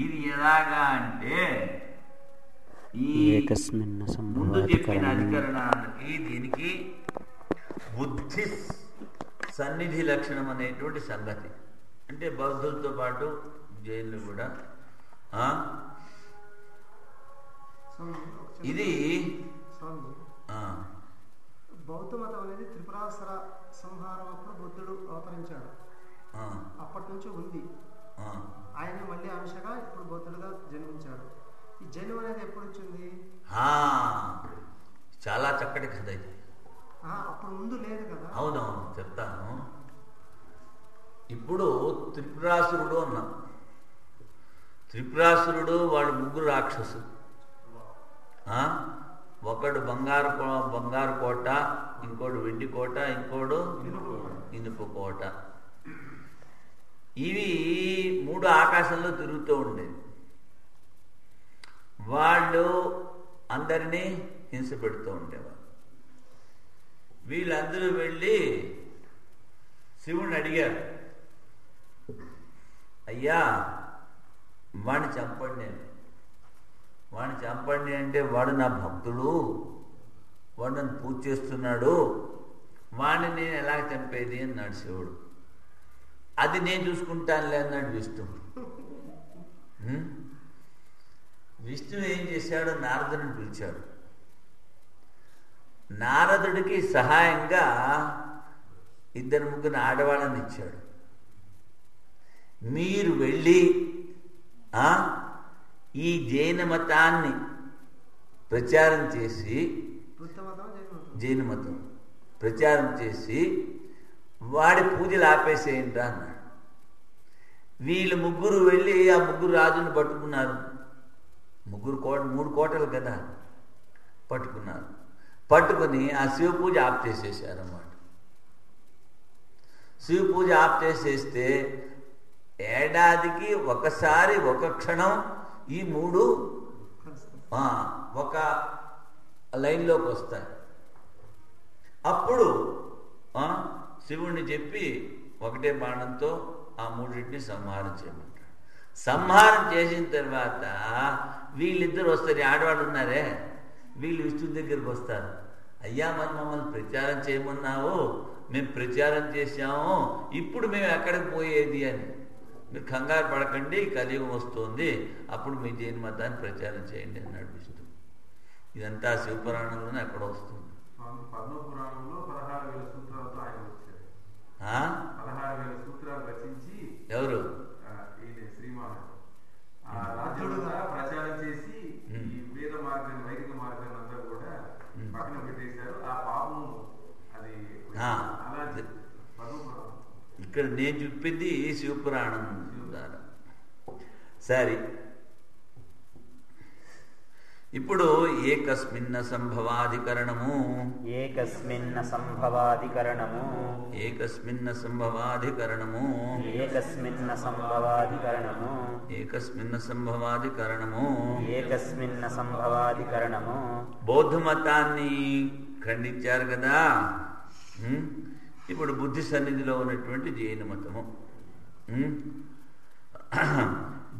ఇది ఎలాగా అంటే ఈ ముందు చెప్పిన అధికరణానికి దీనికి బుద్ధి సన్నిధి లక్షణం అనేటువంటి సంగతి. అంటే బౌద్ధులతో పాటు జైన్లు కూడా ఇది బౌద్ధ మతం అనేది త్రిపురాసుర సంహారం అప్పుడు బుద్ధుడు అవతరించాడు. అప్పటి నుంచి ఉంది. ఆయన మళ్ళీ అంశగా ఇప్పుడు బుద్ధుడుగా జన్మించాడు. ఈ జన్మ అనేది ఎప్పుడు వచ్చింది? చాలా చక్కటి కథ ఇది. అప్పుడు ముందు లేదు కదా. అవునవును, చెప్తాను. ఇప్పుడు త్రిపురాసురుడు అన్నాం. త్రిపురాసురుడు వాడు ముగ్గురు రాక్షసులు. ఒకడు బంగారు కోట, ఇంకోడు వెండి కోట, ఇంకోడు ఇనుప కోట. ఇవి మూడు ఆకాశంలో తిరుగుతూ ఉండేది. వాళ్ళు అందరినీ హింస పెడుతూ ఉండేవారు. వీళ్ళందరూ వెళ్ళి శివుణ్ణి అడిగారు, అయ్యా వాడిని చంపండి అని. వాడిని చంపండి అంటే వాడు నా భక్తుడు, వాడు నన్ను పూజ చేస్తున్నాడు, వాడిని నేను ఎలా చంపేది అన్నాడు శివుడు. అది నేను చూసుకుంటానులే అన్నాడు విష్ణువు. విష్ణువు ఏం చేశాడు? నారదుడిని పిలిచాడు. నారదుడికి సహాయంగా 2-3 ఆడవాళ్ళని ఇచ్చాడు. మీరు వెళ్ళి ఈ జైన మతాన్ని ప్రచారం చేసి, జైన మతం ప్రచారం చేసి వాడి పూజలు ఆపేసేయండి అన్నాడు. వీళ్ళు ముగ్గురు వెళ్ళి ఆ ముగ్గురు రాజుని పట్టుకున్నారు. 3 కోటలు కదా, పట్టుకున్నారు. పట్టుకుని ఆ శివ పూజ ఆప్ చేసేసారన్నమాట. శివ పూజ ఆప్ చేసేస్తే ఏడాదికి ఒకసారి ఒక క్షణం ఈ 3 ఒక లైన్లోకి వస్తాయి. అప్పుడు శివుణ్ణి చెప్పి ఒకటే బాణంతో ఆ 3టిని సంహారం చేయమంటాడు. సంహారం చేసిన తర్వాత వీళ్ళిద్దరు వస్తారు. ఆడవాళ్ళు ఉన్నారే, వీళ్ళు విష్ణువు దగ్గరికి వస్తారు. అయ్యా మరి మమ్మల్ని ప్రచారం చేయమన్నావు, మేము ప్రచారం చేశాము, ఇప్పుడు మేము ఎక్కడికి పోయేది అని. మీరు కంగారు పడకండి, కలియుగం వస్తుంది, అప్పుడు మీ జైన మతాన్ని ప్రచారం చేయండి అన్నాడు విష్ణువు. ఇదంతా శివపురాణంలోనే ఎక్కడ వస్తుంది. ఎవరు? ప్రచారం చేసి వేద మార్గాన్ని, వైదిక మార్గాన్ని అంతా కూడా పక్కన పెట్టేశారు. ఆ పాపం అది ఇక్కడ నేను చెప్పింది శివపురాణం ద్వారా. సరే, ఇప్పుడు ఏకస్మిన్న సంభవాధికరణము బౌద్ధ మతాన్ని ఖండించారు కదా. ఇప్పుడు బుద్ధి సన్నిధిలో ఉన్నటువంటి జైన మతము.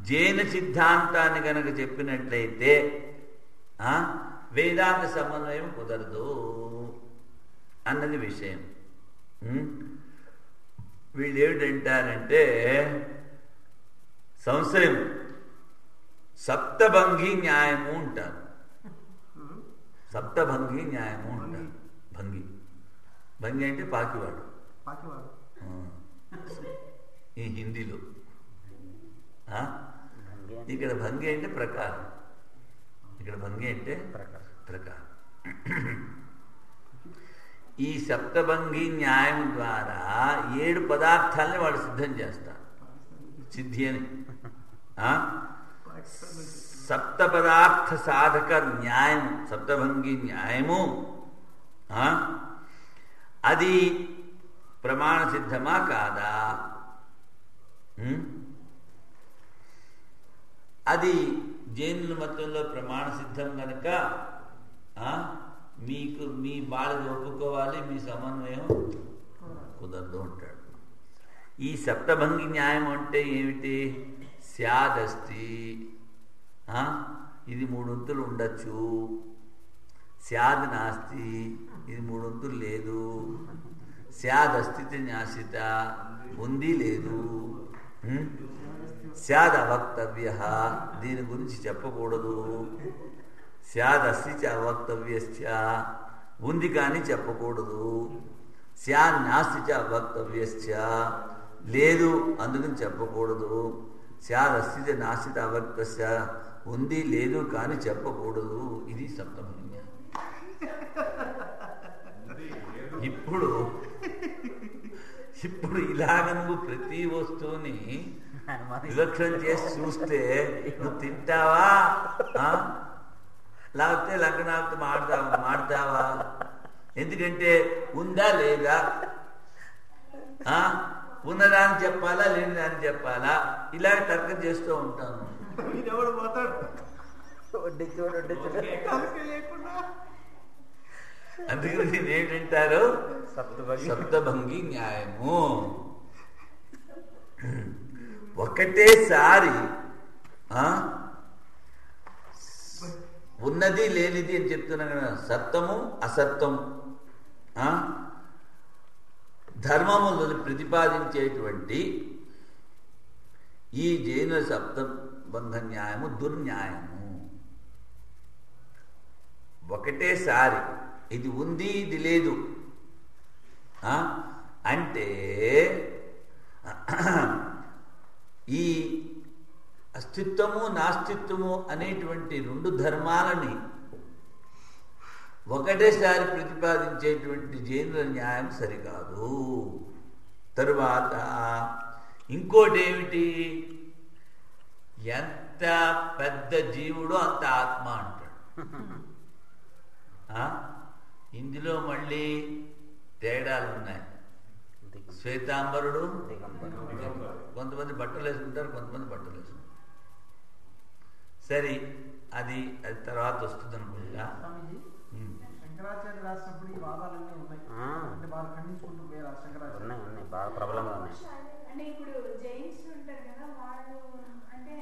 జైన సిద్ధాంతాన్ని కనుక చెప్పినట్లయితే వేదాంత సమన్వయం కుదరదు అన్నది విషయం. వీళ్ళు ఏమిటంటారంటే సంశయం సప్తభంగి న్యాయము అంటారు. సప్తభంగి న్యాయము అంటారు. భంగి అంటే పాకివాడు ఈ హిందీలో. ఇక్కడ భంగి అంటే ప్రకారం, ఇక్కడ భంగి అంటే ప్రకారం. ఈ సప్తభంగి న్యాయం ద్వారా 7 పదార్థాలని వాళ్ళు సిద్ధం చేస్తారు. సిద్ధి అని సప్త పదార్థ సాధక న్యాయం, సప్తభంగి న్యాయము అది ప్రమాణ సిద్ధమా కాదా? అది జైనుల మతంలో ప్రమాణ సిద్ధం కనుక మీకు మీ బాధ ఒప్పుకోవాలి, మీ సమన్వయం కుదరదు అంటాడు. ఈ సప్తభంగి న్యాయం అంటే ఏమిటి? స్యాదస్తి, ఇది 3 వంతులు ఉండొచ్చు. స్యాద్ నాస్తి, ఇది 3 వంతులు లేదు. స్యాదస్తి న్యాసిత, ఉంది లేదు. స్యాద్ అవక్తవ్య, దీని గురించి చెప్పకూడదు. స్యాదస్తి చ అవక్తవ్యస్య, ఉంది కానీ చెప్పకూడదు. స్యాద్ నాస్తి చ అవక్తవ్యస్య, లేదు అందుకని చెప్పకూడదు. స్యాదస్తి చ నాస్తి చ అవక్తస్య, ఉంది లేదు కానీ చెప్పకూడదు. ఇది సప్తభంగి. ఇప్పుడు ఇలాగ నువ్వు ప్రతి వస్తువుని విలక్షణం చేసి చూస్తే నువ్వు తింటావా, లేకపోతే లంకనాలతో మాడతావా? ఎందుకంటే ఉందా లేదా, ఉన్నదాన్ని చెప్పాలా లేని దాన్ని చెప్పాలా, ఇలాగ తర్కం చేస్తూ ఉంటాను. అందుకని దీన్ని ఏంటంటారు? సప్తభంగి న్యాయము. ఒకటేసారి ఉన్నది లేనిది అని చెప్తున్నా కదా, సత్యము అసత్యం ధర్మములను ప్రతిపాదించేటువంటి ఈ జైన సప్తబంధ న్యాయము దుర్న్యాయము. ఒకటేసారి ఇది ఉంది ఇది లేదు అంటే ఈ అస్తిత్వము నాస్తిత్వము అనేటువంటి 2 ధర్మాలని ఒకటేసారి ప్రతిపాదించేటువంటి జైనుల న్యాయం సరికాదు. తరువాత ఇంకోటి ఏమిటి, ఎంత పెద్ద జీవుడు అంత ఆత్మ అంటాడు. ఇందులో మళ్ళీ తేడాలు ఉన్నాయి. శ్వేతాంబరుడు, కొంతమంది బట్టలు వేసుకుంటారు, కొంతమంది బట్టలు వేసుకుంటారు. సరే, అది తర్వాత వస్తుంది అనుకుంటా. శంకరాచార్య రాసినప్పుడు ఈ వాదాలన్నీ ఉన్నాయి, అంటే బాగా ఖండించుకుంటూ పోయారు శంకరాచార్య. ఉన్నాయి, బాగా ప్రబలంగా ఉన్నాయి. అంటే ఇప్పుడు జైన్స్ ఉంటారు కదా, వాళ్ళు అంటే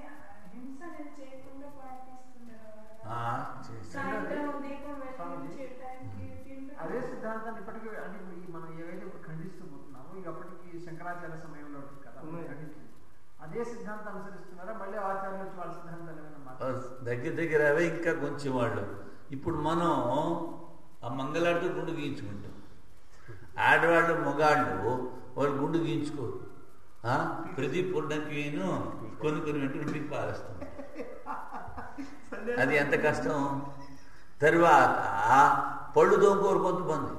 హింస అనేది చేయకుండా పాటిస్తుంటారు. అదే సిద్ధాంతాన్ని ఇప్పటికీ, అంటే మనం ఏవైతే ఇప్పుడు ఖండిస్తూ పోతున్నామో ఇప్పటికీ శంకరాచార్య సమయంలో కదా ఖండిస్తుంది. అదే సిద్ధాంతం అనుసరిస్తున్నారా, మళ్ళీ ఆచార్యులు వచ్చి వాళ్ళ సిద్ధాంతాలు దగ్గర అవే ఇంకా కొంచెం వాళ్ళు. ఇప్పుడు మనం ఆ మంగళాడితో గుండు గీయించుకుంటాం. ఆడవాళ్ళు మగాళ్ళు వాళ్ళు గుండు గీయించుకోరు. ప్రతి పూర్ణకి కొన్ని వెంటనే పారేస్తాం. అది ఎంత కష్టం. తరువాత పళ్ళు తోముకోరు కొంతమంది.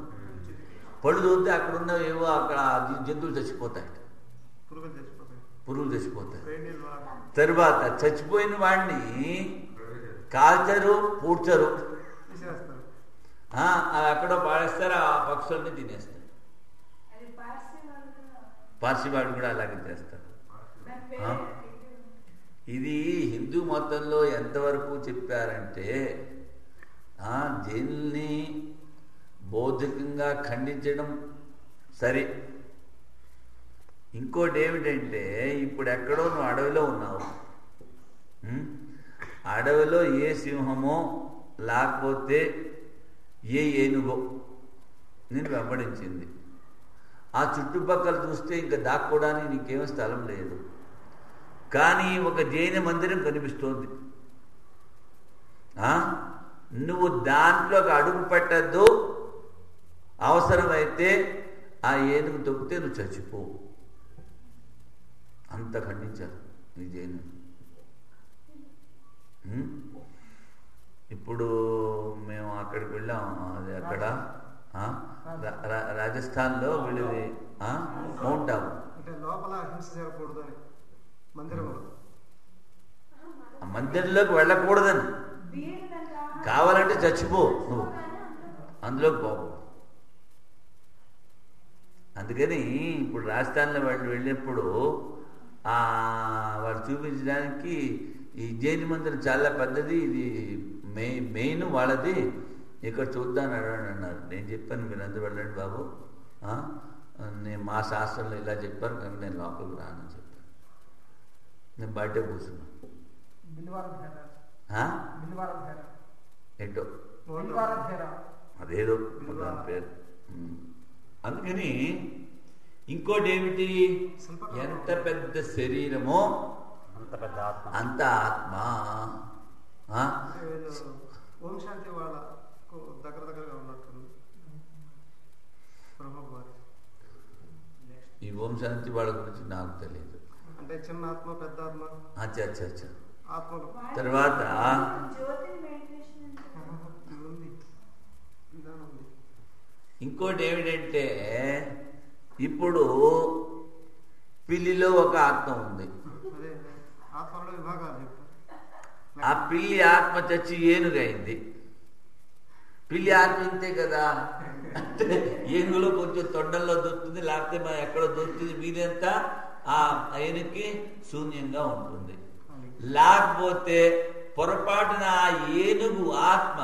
పళ్ళు తోమితే అక్కడ ఉన్న ఏవో అక్కడ జంతువులు చచ్చిపోతాయి, పురుగులు చచ్చిపోతాయి. తరువాత చచ్చిపోయిన వాడిని కాల్చరు, పూడ్చరు, ఎక్కడో పాడేస్తారు, ఆ పక్షుల్ని తినేస్తారు. పార్సీ వాళ్ళు కూడా అలాగే చేస్తారు. ఇది హిందూ మతంలో ఎంతవరకు చెప్పారంటే జైల్ని బౌద్ధికంగా ఖండించడం సరే. ఇంకోటి ఏమిటంటే, ఇప్పుడు ఎక్కడో నువ్వు అడవిలో ఉన్నావు, అడవిలో ఏ సింహమో లేకపోతే ఏ ఏనుగో నేను వెంబడించింది. ఆ చుట్టుపక్కల చూస్తే ఇంకా దాక్కోవడానికి నీకేమో స్థలం లేదు. కానీ ఒక జైన మందిరం కనిపిస్తోంది. నువ్వు దాంట్లోకి అడుగు పెట్టద్దు, అవసరమైతే ఆ ఏనుగు తొక్కితే నువ్వు చచ్చిపో. అంత ఖండించారు ఈ జైను. ఇప్పుడు మేము అక్కడికి వెళ్ళాం. అది అక్కడ రాజస్థాన్లో వెళ్ళేది మౌంట్ ఆబు. మందిరంలోకి వెళ్ళకూడదని, కావాలంటే చచ్చిపో నువ్వు, అందులోకి పోకు. అందుకని ఇప్పుడు రాజస్థాన్లో వాళ్ళు వెళ్ళినప్పుడు వాళ్ళు చూపించడానికి ఈ జైన్ మందిరం చాలా పెద్దది, ఇది మెయిన్ వాళ్ళది, ఇక్కడ చూద్దాను అన్నారు. నేను చెప్పాను మీరు అందరూ వెళ్ళండి బాబు, నేను మా శాస్త్రంలో ఇలా చెప్పారు కానీ నేను లోపలికి రానని చెప్పాను. నేను బయట కూర్చున్నా ఏంటో అదేదో దాని పేరు. అందుకని ఇంకోటి ఏమిటి, ఎంత పెద్ద శరీరమో అంత ఆత్మ. ఓం శాంతి వాళ్ళ దగ్గరగా ఉన్నట్టుంది. ఈ ఓం శాంతి వాళ్ళ గురించి నాకు తెలియదు. అంటే చిన్న ఆత్మ పెద్ద ఆత్మ. అచ్చా ఆత్మలు తర్వాత ఇంకోటి ఏమిటంటే, ఇప్పుడు పిల్లిలో ఒక ఆత్మ ఉంది. ఆత్మలో విభాగాలు చెప్తారు. ఆ పిల్లి ఆత్మ చచ్చి ఏనుగైంది. పిల్లి ఆత్మ ఇంతే కదా, అంటే ఏనుగులో కొంచెం తొండల్లో దొరుకుతుంది, లేకపోతే మనం ఎక్కడో దొరుకుతుంది, మీదంతా ఆ ఏనుగుకి శూన్యంగా ఉంటుంది. లేకపోతే పొరపాటున ఆ ఏనుగు ఆత్మ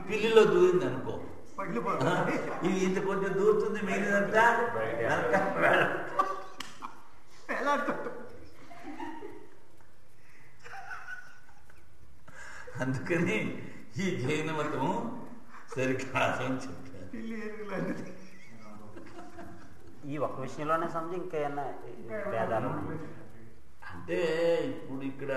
పిల్లిలో దూరింది అనుకో, ఇది ఇంత కొంచెం దూరుతుంది, మీదంతా అందుకని ఈ జైన మతం సరికాదని చెప్పారు. ఈ ఒక్క విషయంలోనే సమझ ఇంకేమన్నా భేదాలు అంటే ఇప్పుడు ఇక్కడ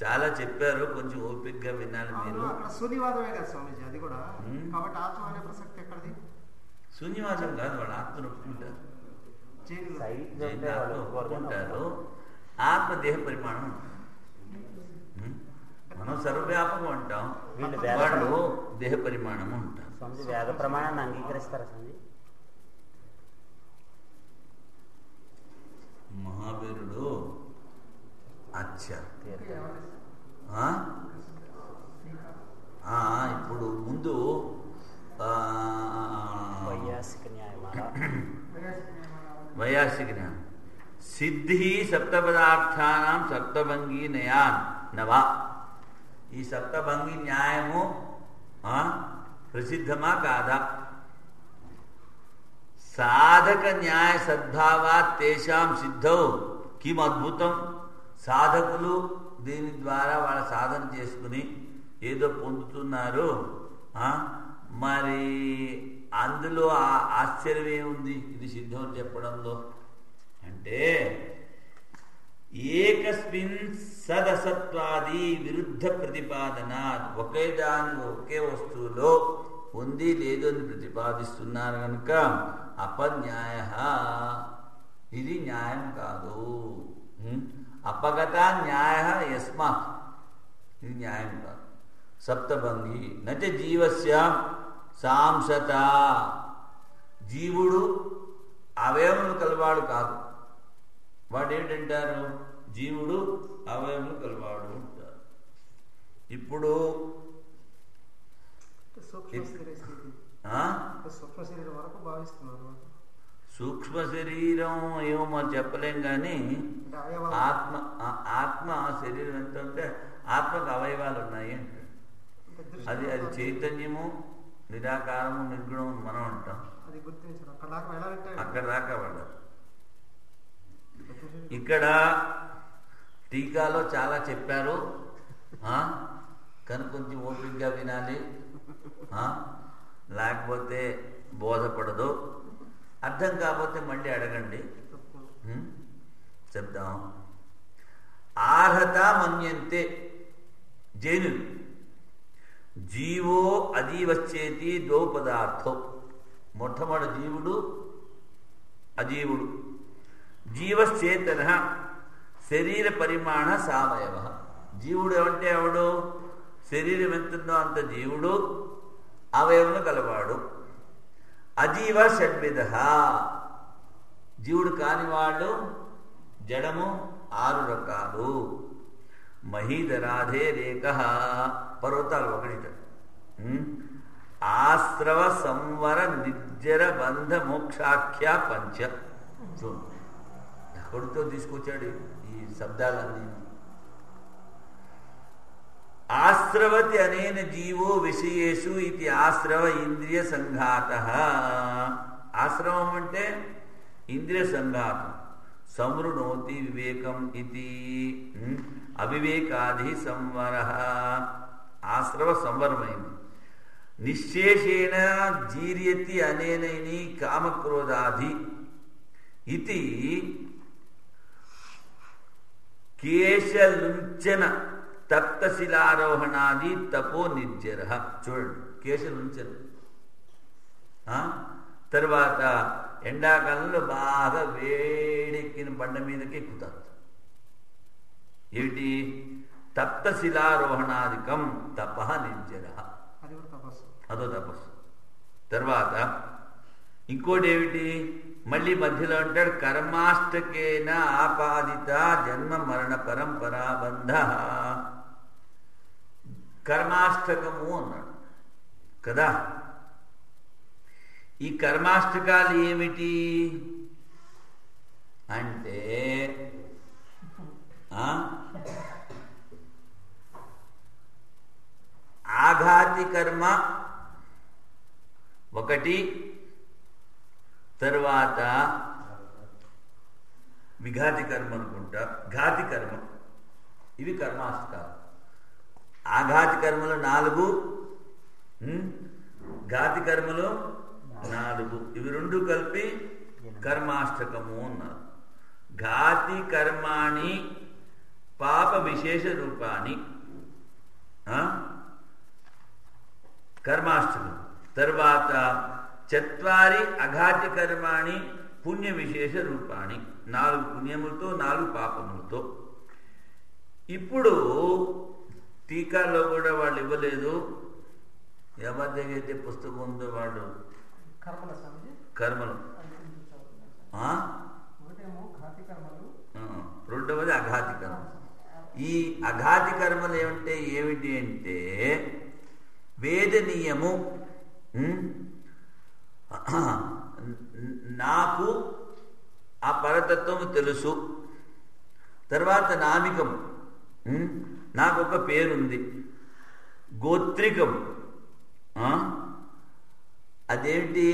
చాలా చెప్పారు, కొంచెం ఓపికగా వినాలి మీరు. శూన్యవాదమే కదా స్వామీజీ అది కూడా. కాబట్టి ఆత్మ అనే ప్రసక్తి ఎక్కడిది? శూన్యవాదం కాదు, వాళ్ళు ఆత్మను ఒప్పుకుంటారు, ఒప్పుకుంటారు. ఆత్మ దేహ పరిమాణం ఉంటుంది. మనం సర్వవ్యాపకం అంటాం, వాళ్ళు దేహ పరిమాణము ఉంటాం. వేద ప్రమాణాన్ని అంగీకరిస్తారా స్వామి? మహావీరుడు ఇప్పుడు ముందు వైయాసిక న్యాయం సిద్ధి సప్తపదార్థానం సప్తభంగి నయాన్ నవా. ఈ సప్తభంగి న్యాయము ప్రసిద్ధమా కాదా? సాధక న్యాయ సద్భావాత్ తేషాం సిద్ధౌ కిం అద్భుతం. సాధకులు దీని ద్వారా వాళ్ళ సాధన చేసుకుని ఏదో పొందుతున్నారు. మరి అందులో ఆశ్చర్యం ఏముంది ఇది సిద్ధం చెప్పడంలో? అంటే ఏకస్మిన్ సదసత్వాది విరుద్ధ ప్రతిపాదన, ఒకే దాని ఒకే వస్తువులో ఉంది లేదు అని ప్రతిపాదిస్తున్నారు కనుక అపన్యాయ, ఇది న్యాయం కాదు. అపగత న్యాయ యస్మాత్, ఇది న్యాయం కాదు. సప్తభంగి నచ జీవస్య సాంసత, జీవుడు అవయవములు కలవాడు కాదు. వాడు ఏంటంటారు? జీవుడు అవయవములు కలవాడు అంటారు. ఇప్పుడు సూక్ష్మ శరీరం ఏమో మనం చెప్పలేం, కానీ ఆత్మ శరీరం ఎంత ఉంటే ఆత్మకు అవయవాలు ఉన్నాయి అంటే అది చైతన్యము, నిరాకారము, నిర్గుణము మనం అంటాం. అక్కడ దాకా వెళ్ళాలి. ఇక్కడ టీకాలో చాలా చెప్పారు, కానీ కొంచెం ఓపికగా వినాలి, లేకపోతే బోధపడదు. అర్థం కాకపోతే మళ్ళీ అడగండి, చెప్దాం. ఆర్హత మన్యంతే జైనులు జీవో అజీవశ్చేతి ద్వౌ పదార్థం. మొట్టమొదటి జీవుడు అజీవుడు. జీవశ్చేతన శరీర పరిమాణ సావయవ. జీవుడు ఏమంటే ఎవడు? శరీరం ఎంతుందో అంత జీవుడు, అవయవములు కలవాడు. అజీవ షడ్విధ, జీవుడు కానివాడు జడము 6 రకాలు. మహీధరాధే రేఖ, పర్వతాలు 1. ఆశ్రవ సంవర నిర్జర బంధ మోక్షాఖ్య 5. ఎక్కడితో తీసుకొచ్చాడు ఈ శబ్దాలన్నీ? ఆశ్రవతి అనేన జీవో విషయేషు ఇది ఆశ్రవ ఇంద్రియ సంఘాత. ఆశ్రవం అంటే ఇంద్రియ సంఘాతం. సంవృణోతి వివేకం ఇది అవివేకాది సంవరః ఆశ్రవ సంవరమైంది. నిశ్శేషేణ జీర్యతి అనేనైని కామక్రోధాది ఇది కేశలుంచన తప్తశిలారోహణాది తపో నిర్జర. చూడండి, కేశలుంచన. తర్వాత ఎండాకాలంలో బాగా వేడెక్కిన బండ మీదకి ఎక్కుతారు. ఏమిటి? తప్తశిలారోహణాదికం తప నిర్జర, అదో తపస్సు. తర్వాత ఇంకోటి ఏమిటి? మళ్ళీ మధ్యలో అంటాడు కర్మాష్టకేన ఆపాదిత జన్మ మరణ పరంపరా బంధ. కర్మాష్టకము అన్నాడు కదా. ఈ కర్మాష్టకాలు ఏమిటి అంటే ఆఘాతి కర్మ ఒకటి, తర్వాత విఘాతి కర్మ అనుకుంటా, ఘాతి కర్మ. ఇవి కర్మాష్టకాలు. ఆఘాతి కర్మలు 4, ఘాతి కర్మలు 4. ఇవి 2 కలిపి కర్మాష్టకము అన్నారు. ఘాతి కర్మాణి పాప విశేష రూపాన్ని కర్మాష్టకం. తర్వాత 4 అఘాతి కర్మాణి పుణ్య విశేష రూపాన్ని, 4 పుణ్యములతో 4 పాపములతో. ఇప్పుడు టీకాలో కూడా వాళ్ళు ఇవ్వలేదు. ఎవరి దగ్గర అయితే పుస్తకం ఉందో వాళ్ళు కర్మలు. రెండవది అఘాతి కర్మ. ఈ అఘాతి కర్మలు ఏమిటి అంటే వేదనీయము. నాకు ఆ పరతత్వము తెలుసు. తర్వాత నామికం, నాకు ఒక పేరుంది. గోత్రికం, అదేంటి?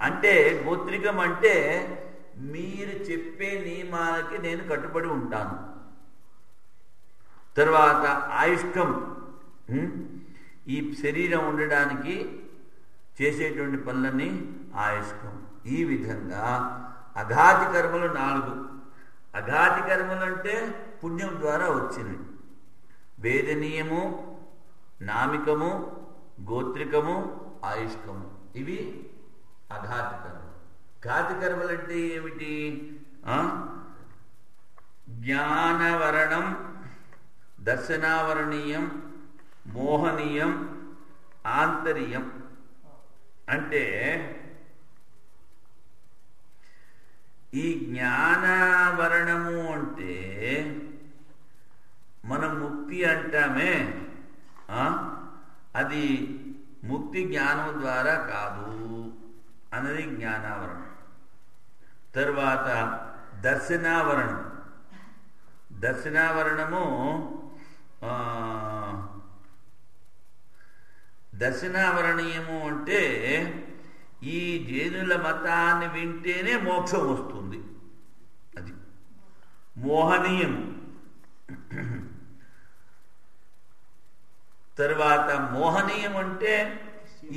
అంటే గోత్రికం అంటే మీరు చెప్పే నియమాలకి నేను కట్టుబడి ఉంటాను. తర్వాత ఆయుష్కం, ఈ శరీరం ఉండడానికి చేసేటువంటి పనులన్నీ ఆయుష్కం. ఈ విధంగా అఘాతి కర్మలు 4. అఘాతి కర్మలు అంటే పుణ్యం ద్వారా వచ్చినవి. వేదనీయము, నామికము, గోత్రికము, ఆయుష్కము. ఇవి అఘాతి కర్మలు. ఘాతి కర్మలు అంటే ఏమిటి? జ్ఞానవరణం, దర్శనావరణీయం, మోహనీయం, ఆంతర్యం. అంటే ఈ జ్ఞానావరణము అంటే మనం ముక్తి అంటామే, అది ముక్తి జ్ఞానం ద్వారా కాదు అన్నది జ్ఞానావరణం. తర్వాత దర్శనావరణం. దర్శనావరణము దర్శనావరణీయము అంటే ఈ జైనుల మతాన్ని వింటేనే మోక్షం వస్తుంది. అది మోహనీయం. తర్వాత మోహనీయం అంటే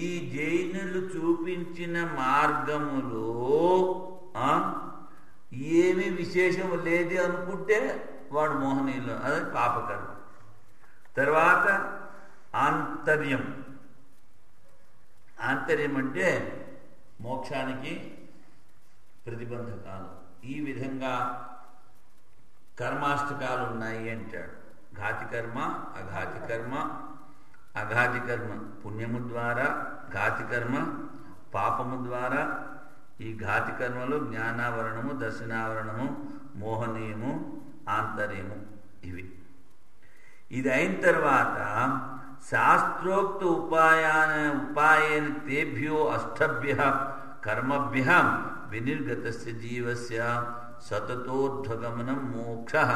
ఈ జైనులు చూపించిన మార్గములో ఏమి విశేషం లేదు అనుకుంటే వాడు మోహనీయులు, అది పాపకర్మ. తర్వాత ఆంతర్యం. ఆంతర్యం అంటే మోక్షానికి ప్రతిబంధకాలు. ఈ విధంగా కర్మాష్టకాలు ఉన్నాయి అంటాడు. ఘాతి కర్మ, అఘాతి కర్మ. అఘాతి కర్మ పుణ్యము ద్వారా, ఘాతి కర్మ పాపము ద్వారా. ఈ ఘాతి కర్మలు జ్ఞానావరణము, దర్శనావరణము, మోహనీయము, ఆంతర్యము. ఇవి ఇది అయిన తర్వాత శాస్త్రోక్త ఉపాయేన తేభ్యో అష్టభ్య కర్మభ్య వినిర్గతస్య జీవస్య సతతోర్ధ్వగమనం మోక్షః.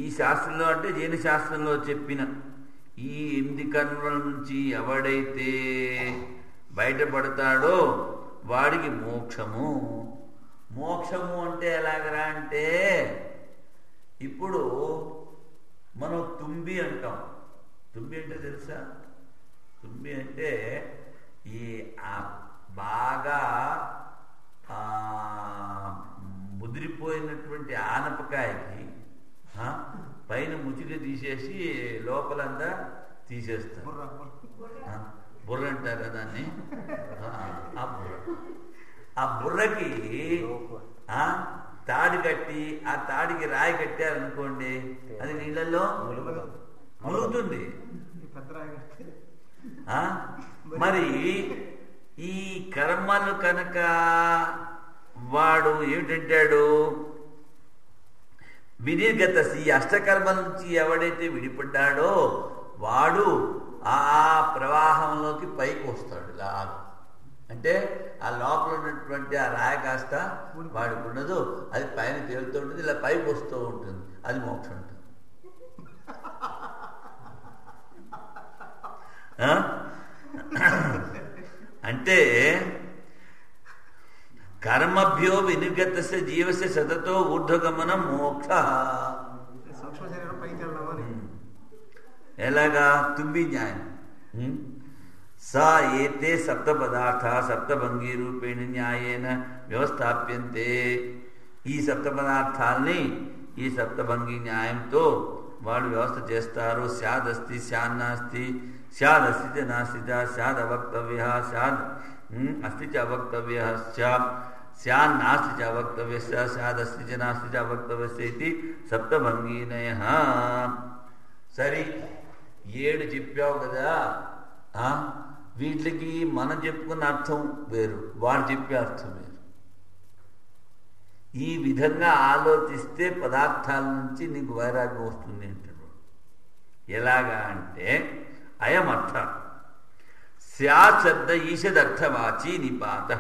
ఈ శాస్త్రంలో అంటే జైన శాస్త్రంలో చెప్పిన ఈ 8 కర్మల నుంచి ఎవడైతే బయటపడతాడో వాడికి మోక్షము. మోక్షము అంటే ఎలాగరా అంటే, ఇప్పుడు మనం తుంబి అంటాం. తుంబి అంటే తెలుసా? తుంబి అంటే ఈ బాగా ముదిరిపోయినటువంటి ఆనపకాయకి పైన ముచిక తీసేసి లోపలంతా తీసేస్తారు. బుర్ర అంటారు దాన్ని. ఆ బుర్రకి తాడి కట్టి ఆ తాడికి రాయి కట్టారనుకోండి, అది నీళ్ళల్లో ములుగుతుంది. మరి ఈ కర్మలు కనుక వాడు ఏమిటంటాడు, వినిర్గతసి, అష్టకర్మల నుంచి ఎవడైతే విడిపడ్డాడో వాడు ఆ ప్రవాహంలోకి పైకి వస్తాడు. లాగా అంటే ఆ లోపల ఉన్నటువంటి ఆ రాయ కాస్త వాడికి ఉండదు, అది పైన తేలుతూ ఉంటుంది, ఇలా పైకి వస్తూ ఉంటుంది. అది మోక్షం ఉంటుంది. అంటే కర్మభ్యో వినిర్గతస్య జీవస్య సతతో ఊర్ధ్వగమనం మోక్ష. ఎలాగా? తుంబి న్యాయం. సా ఏతే సప్త పదార్థ సప్తభంగి రూపేణ న్యాయేన వ్యవస్థాప్యంతే. ఈ సప్త పదార్థాలని ఈ సప్తభంగి న్యాయంతో వాళ్ళు వ్యవస్థ చేస్తారు. స్యాదస్తి స్యాన్నాస్తి, స్యాదస్తి చ నాస్తి చ, స్యాద్ అవక్తవ్య, స్యాద్ అస్తి చ అవక్తవ్య, స్యాన్నాస్తి చ అవక్తవ్యస్య, స్యాదస్తి చ నాస్తి చ అవక్తవ్యస్య ఇది సప్తభంగీనయ. సరే, 7 చెప్పావు కదా, వీటికి మనం చెప్పుకున్న అర్థం వేరు, వాడు చెప్పే అర్థం వేరు. ఈ విధంగా ఆలోచిస్తే పదార్థాల నుంచి నీకు వైరాగ్యం వస్తుంది అంటాడు. ఎలాగా అంటే అయం అర్థ స్యాద్ శబ్ద ఈషదర్థవాచి నిపాత.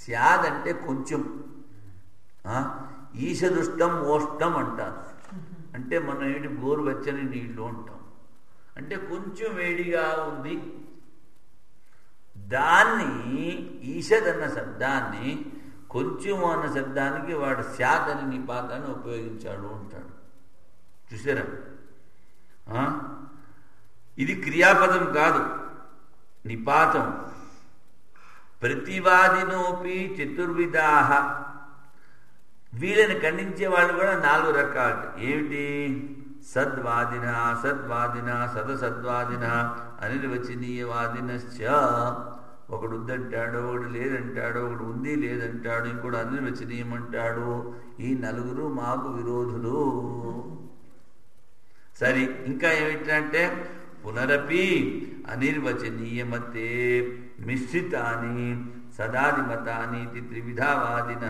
స్యాద్ అంటే కొంచెం, ఈషదుష్టం ఓష్టం అంటారు. అంటే మనం ఏంటి, గోరువెచ్చని నీళ్లు అంటాం. అంటే కొంచెం వేడిగా ఉంది. దాన్ని ఈషద్ అన్న శబ్దాన్ని కొంచెం అన్న శబ్దానికి వాడు స్యాద్ అని నిపాతాన్ని ఉపయోగించాడు అంటాడు. చూసారా? ఇది క్రియాపదం కాదు, నిపాతం. ప్రతివాదినోపి చతుర్విధాః. వీళ్ళని ఖండించే వాళ్ళు కూడా 4 రకాలు. ఏమిటి? సద్వాదిన, అసద్వాదిన, సదసద్వాదిన, అనిర్వచనీయవాదినశ్చ. ఒకడు వద్దంటాడు, ఒకడు లేదంటాడు, ఒకడు ఉంది లేదంటాడు, ఇంకోటి అనిర్వచనీయం అంటాడు. ఈ 4 మాకు విరోధులు. సరే, ఇంకా ఏమిటంటే పునరపి అనిర్వచనీయమతే మిశ్రితాని సదాదిమతాని త్రివిధావాదిన.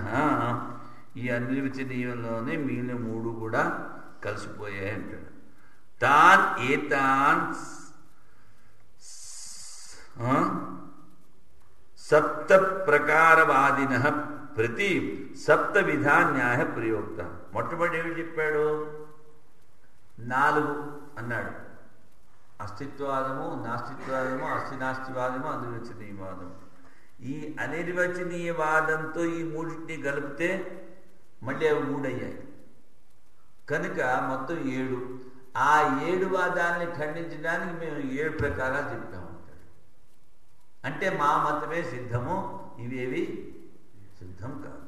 ఈ అనిర్వచనీయంలోనే మిగిలిన 3 కూడా కలిసిపోయాయి అంటాడు. తాన్ ఏతాన్ సప్త ప్రకారవాదిన ప్రతి సప్త విధా న్యాయ ప్రయోక్త. మొట్టమొదటి ఏమి చెప్పాడు? 4 అన్నాడు. అస్తిత్వవాదము, నాస్తిత్వవాదము, అస్థినాస్తివాదము, అనిర్వచనీయవాదము. ఈ అనిర్వచనీయవాదంతో ఈ 3ని కలిపితే మళ్ళీ అవి 3 అయ్యాయి. కనుక మొత్తం 7. ఆ 7 వాదాన్ని ఖండించడానికి మేము 7 ప్రకారాలు చెప్పాము అంటాడు. అంటే మా మతమే సిద్ధము, ఇవేవి సిద్ధం కాదు.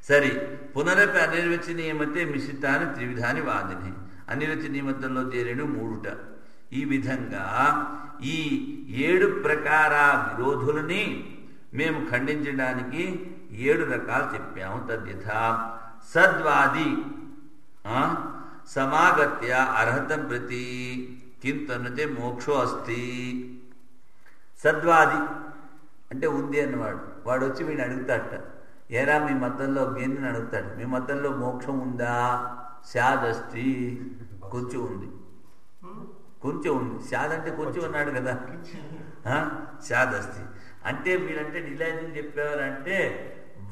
సరే, పునరపి అనిర్వచనీయమతే మిశ్రితాన్ని త్రివిధాని వాదిని. అనిర్వచనీయమతంలో చేరేడు 3. ఈ విధంగా ఈ 7 ప్రకార విరోధులని మేము ఖండించడానికి 7 రకాలు చెప్పాము. తద్యథా సద్వాది సమాగత్య అర్హతం ప్రతి కింతనుతే మోక్షో అస్తి. సద్వాది అంటే ఉంది అన్నవాడు. వాడు వచ్చి వీడిని అడుగుతాడట, ఏరా మీ మతంలో గిన్నెని అడుగుతాడు, మీ మతంలో మోక్షం ఉందా? శాదస్తి, కొంచెం ఉంది, కొంచెం ఉంది. శాద్ అంటే కొంచెం అన్నాడు కదా, శాదస్తి అంటే వీళ్ళంటే ఇలా ఎందుకు చెప్పేవారంటే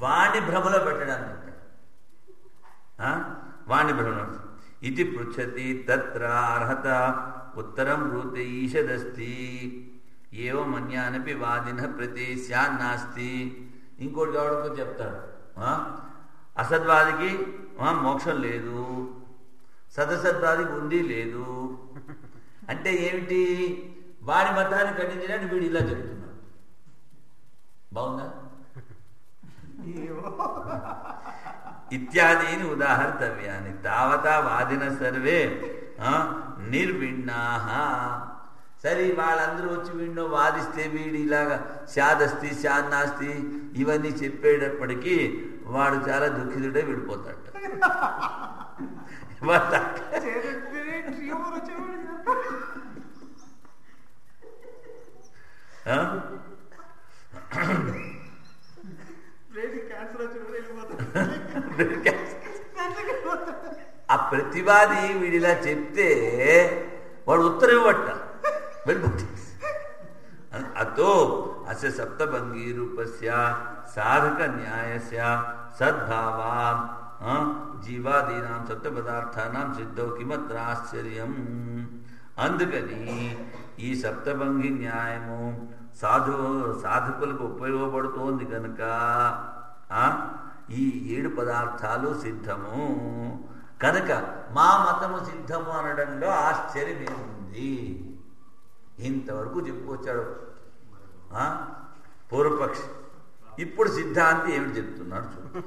వాణ్ణి భ్రమలో పెట్టడానికి. వాణ్ణి భ్రమలో ఇది పృచ్చతి తత్ర అర్హత ఉత్తరం బ్రూతే ఈషదస్తి ఏవం అన్యానపి వాదిన ప్రతి స్యాన్నాస్తి. ఇంకోటి కావడంతో చెప్తాడు, అసద్వాదికి మోక్షం లేదు, సదసద్వాదికి ఉంది లేదు. అంటే ఏమిటి? వాడి మతాన్ని ఖండించడానికి వీడు ఇలా చెప్తున్నాడు. బాగుందా? ఇత్యాదీని ఉదాహర్తవ్యాన్ని తావతా వాదిన సర్వే నిర్విణ్ణాః. సరే, వాళ్ళందరూ వచ్చి వీడినో వాదిస్తే వీడు ఇలాగా శాదస్తి శాన్నాస్తి ఇవన్నీ చెప్పేటప్పటికీ వాడు చాలా దుఃఖితుడే విడిపోతాడు. ఆ ప్రతివాది వీడిలా చెప్తే వాడు ఉత్తరం ఇవ్వట వెళ్ళిపోతుంది. అతో అస్య సప్తభంగీ రూపస్య సాధక న్యాయస్య సద్భావాన్ జీవాదీనాం సప్తపదార్థానాం సిద్ధౌ కిమత్ర ఆశ్చర్యం. అందుకని ఈ సప్తభంగి న్యాయము సాధకులకు ఉపయోగపడుతోంది కనుక ఈ 7 పదార్థాలు సిద్ధము కనుక మా మతము సిద్ధము అనడంలో ఆశ్చర్యమేముంది. ఇంతవరకు చెప్పుకొచ్చాడు పూర్వపక్షి. ఇప్పుడు సిద్ధాంతి ఏమిటి చెప్తున్నాడు చూడు.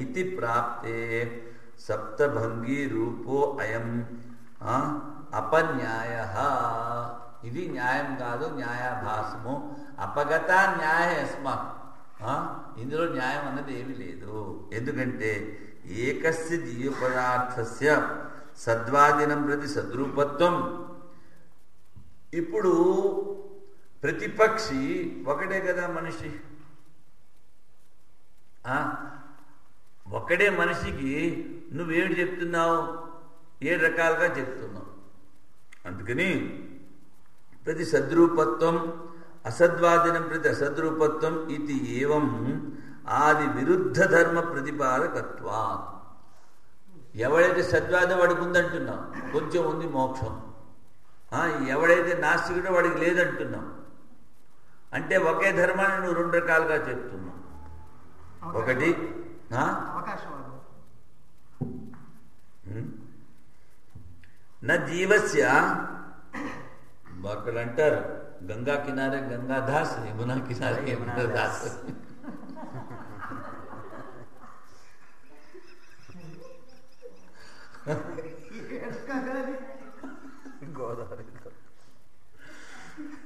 ఇతి ప్రాప్తే సప్తభంగీ రూపో అయం అపన్యాయ. ఇది న్యాయం కాదు, న్యాయాభాసము. అపగత న్యాయ యస్మాత్. ఇందులో న్యాయం అన్నది ఏమీ లేదు. ఎందుకంటే ఏకస్య జీవ పదార్థస్య సద్వాదినం ప్రతి సద్రూపత్వం. ఇప్పుడు ప్రతిపక్షి ఒకటే కదా మనిషి. ఒకడే మనిషికి నువ్వేమిటి చెప్తున్నావు? 7 రకాలుగా చెప్తున్నావు. అందుకని ప్రతి సద్రూపత్వం అసద్వాదినం ప్రతి అసద్రూపత్వం ఇది ఏవం ఆది విరుద్ధ ధర్మ ప్రతిపాదకత్వా. ఎవడైతే సద్వాదం వాడికి ఉందంటున్నాం, కొంచెం ఉంది మోక్షం. ఎవడైతే నాస్తికుడో వాడికి లేదంటున్నాం. అంటే ఒకే ధర్మాన్ని నువ్వు 2 రకాలుగా చెప్తున్నావు. ఒకటి నా జీవస్య, అక్కడ అంటారు గంగా కినారే గంగాదాస్, యమునా కినారే యమునాదాస్.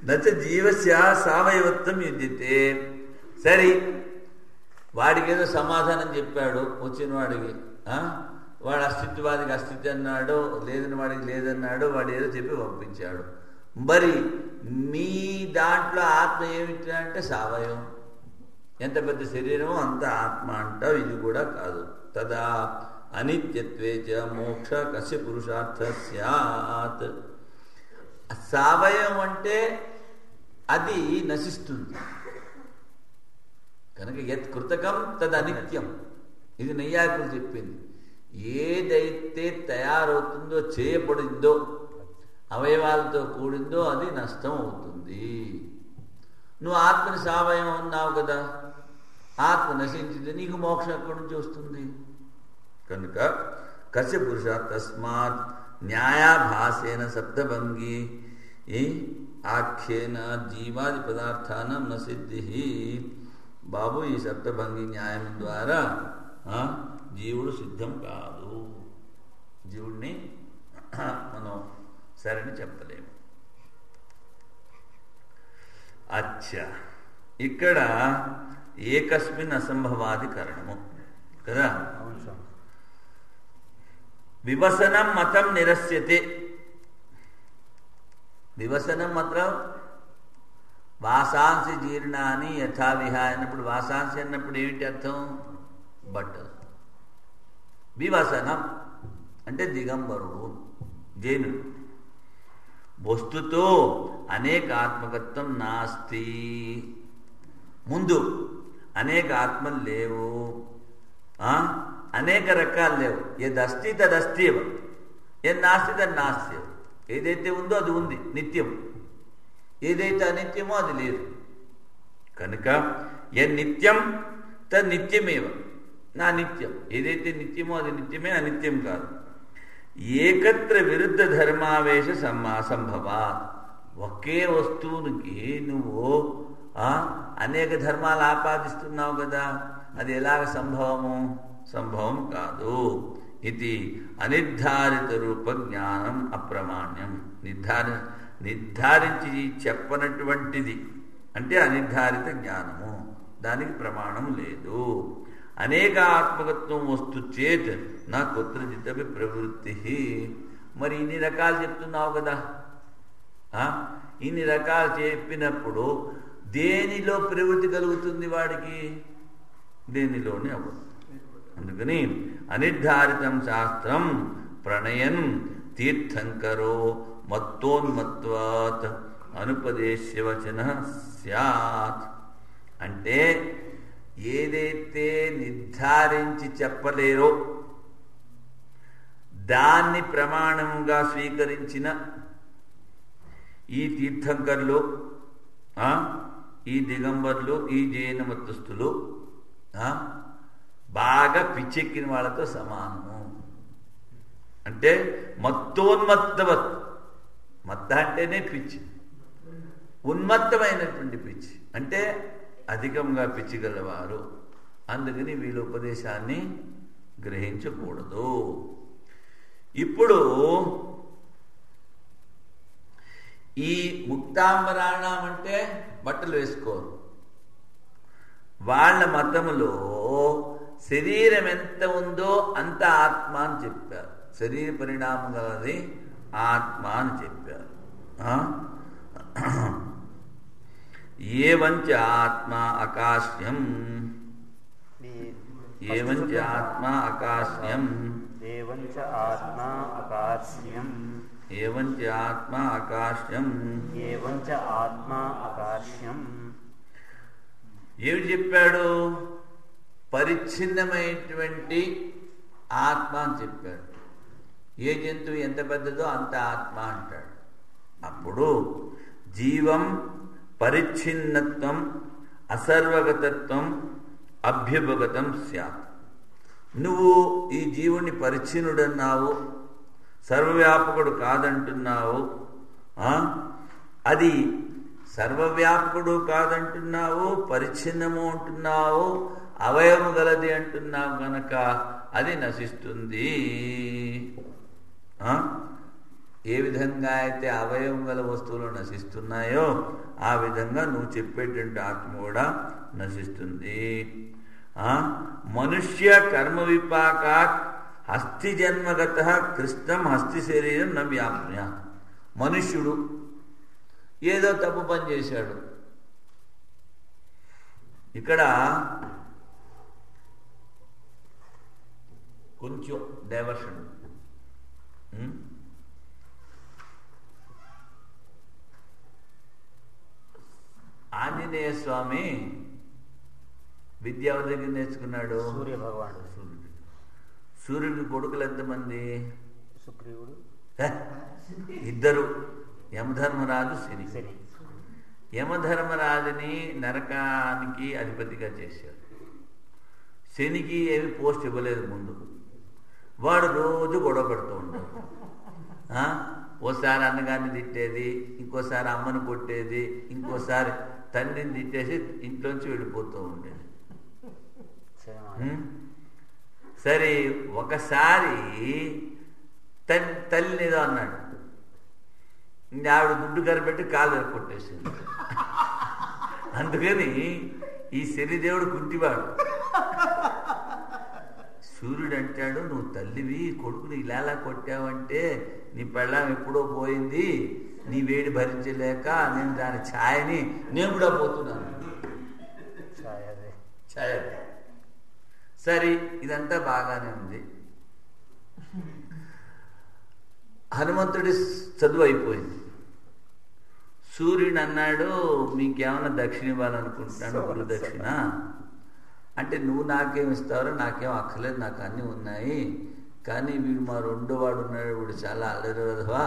నచ జీవస్య సావయవత్వం యుజ్యతే. సరే, వాడికి ఏదో సమాధానం చెప్పాడు వచ్చిన వాడికి. వాడు అస్తిత్వాదికి అస్తిత్వం అన్నాడు, లేదని వాడికి లేదన్నాడు. వాడు ఏదో చెప్పి పంపించాడు. మరి మీ దాంట్లో ఆత్మ ఏమిటి అంటే సావయం. ఎంత పెద్ద శరీరమో అంత ఆత్మ అంటావు. ఇది కూడా కాదు. తదా అనిత్యత్వే చ మోక్ష కస్య పురుషార్థ స్యాత్. సావయం అంటే అది నశిస్తుంది కనుక యత్ కృతకం తద్ అనిత్యం. ఇది నైయాయికులు చెప్పింది. ఏదైతే తయారవుతుందో, చేయబడిందో, అవయవాలతో కూడిందో అది నష్టం అవుతుంది. నువ్వు ఆత్మని సావయం ఉన్నావు కదా, ఆత్మ నశించింది, నీకు మోక్షం ఎక్కడి నుంచి వస్తుంది? కనుక కస్య పురుష తస్మాత్ న్యాయాభాసేన సప్తభంగి ఆఖ్యేన జీవాది పదార్థానం న సిద్ధి. బాబు, ఈ సప్తభంగి న్యాయం ద్వారా జీవుడు సిద్ధం కాదు. జీవుడిని మనం సరని చెప్పలేము. అచ్చా, ఇక్కడ ఏకస్మిన్ అసంభవాధికరణము కదా. వివసనం మతం నిరస్యతే. వివసనం మాత్రం వాసాంసి జీర్ణాన్ని యథావిహాయ అన్నప్పుడు, వాసాంసి అన్నప్పుడు ఏమిటి అర్థం? బట్టలు. వివసనం అంటే దిగంబరుడు, జైనుడు. వస్తుతో అనేక ఆత్మకత్వం నాస్తి. ముందు అనేక ఆత్మలు లేవు అనేక రకాలు లేవు. ఏదస్తి తదస్తివ, నాస్తి తన్నాస్తి. ఏదైతే ఉందో అది ఉంది, నిత్యం. ఏదైతే అనిత్యమో అది లేదు. కనుక నిత్యం తన్నిత్యమేవ నా నిత్యం. ఏదైతే నిత్యమో అది నిత్యమే, అనిత్యం కాదు. ఏకత్ర విరుద్ధ ధర్మావేశ అసంభవా. ఒకే వస్తువునికి నువ్వు అనేక ధర్మాలు ఆపాదిస్తున్నావు కదా, అది ఎలాగ సంభవం కాదు. ఇది అనిర్ధారిత రూప జ్ఞానం అప్రమాణ్యం. నిర్ధారించి చెప్పనటువంటిది అంటే అనిర్ధారిత జ్ఞానము, దానికి ప్రమాణం లేదు. అనేక ఆత్మకత్వం వస్తు చేత్ నా కుత్రచితపి ప్రవృత్తి. మరి ఇన్ని రకాలు చెప్తున్నావు కదా, ఇన్ని రకాలు చెప్పినప్పుడు దేనిలో ప్రవృత్తి కలుగుతుంది వాడికి? దేనిలోనే అవ్వదు. అందుకని అనిర్ధారితం శాస్త్రం ప్రణయన్ తీర్థంకరో మత్తోన్మత్వాత్ అనుపదేశ్యవచన స్యాత్. అంటే ఏదైతే నిర్ధారించి చెప్పలేరో దాన్ని ప్రమాణంగా స్వీకరించిన ఈ తీర్థంకర్లు, ఈ దిగంబర్లు, ఈ జైన మతస్థులు బాగా పిచ్చెక్కిన వాళ్ళతో సమానము. అంటే మత్తోన్మత్తవత్. మత్త అంటేనే పిచ్చి, ఉన్మత్తమైనటువంటి పిచ్చి అంటే అధికంగా పిచ్చిగలవారు. అందుకని వీళ్ళ ఉపదేశాన్ని గ్రహించకూడదు. ఇప్పుడు ఈ ముక్తాంబరాణం అంటే బట్టలు వేసుకోరు. వాళ్ళ మతములో శరీరం ఎంత ఉందో అంత ఆత్మ అని చెప్పారు. శరీర పరిణామం గలది ఆత్మ అని చెప్పారు. ఏవంచ ఆత్మ ఆకాశ్యం, ఏవంచ ఆత్మ ఆకాశ్యం, ఏవంచ ఆత్మ ఆకాశ్యం, ఏవంచ ఆత్మ ఆకాశ్యం, ఏవంచ ఆత్మ ఆకాశ్యం. ఏమిటి చెప్పాడు? పరిచ్ఛిన్నమైనటువంటి ఆత్మ అని చెప్పాడు. ఏ జంతువు ఎంత పెద్దదో అంత ఆత్మ అంటాడు. అప్పుడు జీవం పరిచ్ఛిన్నత్వం అసర్వగతత్వం అభ్యుపగతం స్యాత్. నువ్వు ఈ జీవుని పరిచ్ఛిన్నుడన్నావు, సర్వవ్యాపకుడు కాదంటున్నావు. అది సర్వవ్యాపకుడు కాదంటున్నావు, పరిచ్ఛిన్నము అంటున్నావు, అవయవము గలది అంటున్నావు గనక అది నశిస్తుంది. ఏ విధంగా అయితే అవయవం గల వస్తువులు నశిస్తున్నాయో ఆ విధంగా నువ్వు చెప్పేటువంటి ఆత్మ కూడా నశిస్తుంది. మనుష్య కర్మ విపాకాత్ హస్తి జన్మగత కృష్ణం హస్తి శరీరం న వ్యాప్య. మనుష్యుడు ఏదో తప్పు పని చేశాడు. ఇక్కడ కొంచెం డైవర్షన్. ఆంజనేయ స్వామి విద్య ఎవరి దగ్గర నేర్చుకున్నాడు? సూర్య భగవానుడు. సూర్యుడి కొడుకులు ఎంతమంది? సుగ్రీవుడు, ఇద్దరు, యమధర్మరాజు, శని. శని. యమధర్మరాజుని నరకానికి అధిపతిగా చేశారు. శనికి ఏమి పోస్ట్ ఇవ్వలేదు ముందు. వాడు రోజు గొడవ పెడుతూ ఉంటాడు. ఓసారి అన్నగారిని తిట్టేది, ఇంకోసారి అమ్మని కొట్టేది, ఇంకోసారి తండ్రిని తిట్టేసి ఇంట్లోంచి వెళ్ళిపోతూ ఉండేది. సరే ఒకసారి తల్లిని ఏదో అన్నాడు. ఆవిడ గుడ్డు కరపెట్టి కాలు కొట్టేసింది. అందుకని ఈ శనిదేవుడు కుంటివాడు. సూర్యుడు అంటాడు, నువ్వు తల్లివి, కొడుకుని ఇలా కొట్టావంటే నీ పెళ్ళాం ఎప్పుడో పోయింది, నీ వేడి భరించలేక నేను దాని ఛాయని నేను కూడా పోతున్నాను. ఛాయ. సరే ఇదంతా బాగానే ఉంది. హనుమంతుడి చదువు అయిపోయింది. సూర్యుడు అన్నాడు, మీకేమన్నా దక్షిణ ఇవ్వాలనుకుంటున్నాను, గురు దక్షిణ అంటే నువ్వు నాకేం ఇస్తావో నాకేం అక్కర్లేదు, నాకు అన్నీ ఉన్నాయి, కానీ వీడు మా రెండో వాడు ఉన్నాడు, వీడు చాలా అల్లరివా,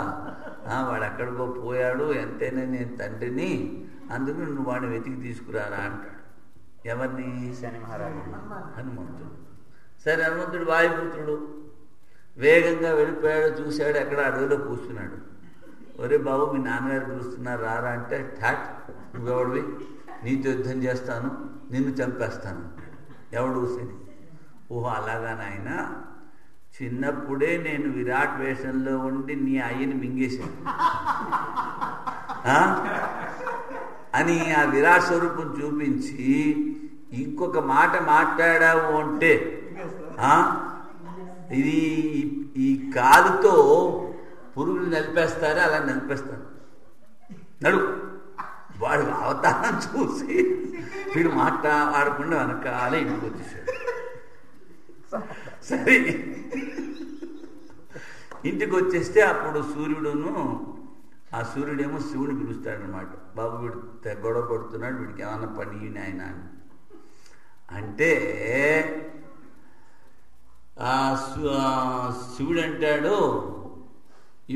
వాడు ఎక్కడికో పోయాడు, ఎంతైనా నేను తండ్రిని, అందుకు నువ్వు వాడిని వెతికి తీసుకురారా అంటాడు. ఎవరిని? శని మహారాజు. హనుమంతుడు. సరే, హనుమంతుడు వాయుపుత్రుడు వేగంగా వెళ్ళిపోయాడు, చూశాడు, ఎక్కడ అడవిలో కూర్చున్నాడు. ఒరే బాబు, మీ నాన్నగారు చూస్తున్నారు, రారా అంటే, ఠాట్ నువ్వెవడివి, నీతో యుద్ధం చేస్తాను, నిన్ను చంపేస్తాను. ఎవడు శని? ఓహో అలాగా నాయన, చిన్నప్పుడే నేను విరాట్ వేషంలో ఉండి నీ అయ్యని మింగేశాను అని ఆ విరాట్ స్వరూపం చూపించి ఇంకొక మాట మాట్లాడావు అంటే ఇది ఈ కాలుతో పురుగులు నలిపేస్తారా, అలా నలిపేస్తాను నడు. వాడు అవతారం చూసి వీడు మాట్లాడకుండా వెనకాల ఇంటికి వచ్చేసాడు. సరే, ఇంటికి వచ్చేస్తే అప్పుడు సూర్యుడును, ఆ సూర్యుడేమో శివుని పిలుస్తాడనమాట. బాబు వీడు గొడవ పడుతున్నాడు, వీడికి ఏమన్నా పని ఆయన అని అంటే శివుడు అంటాడు,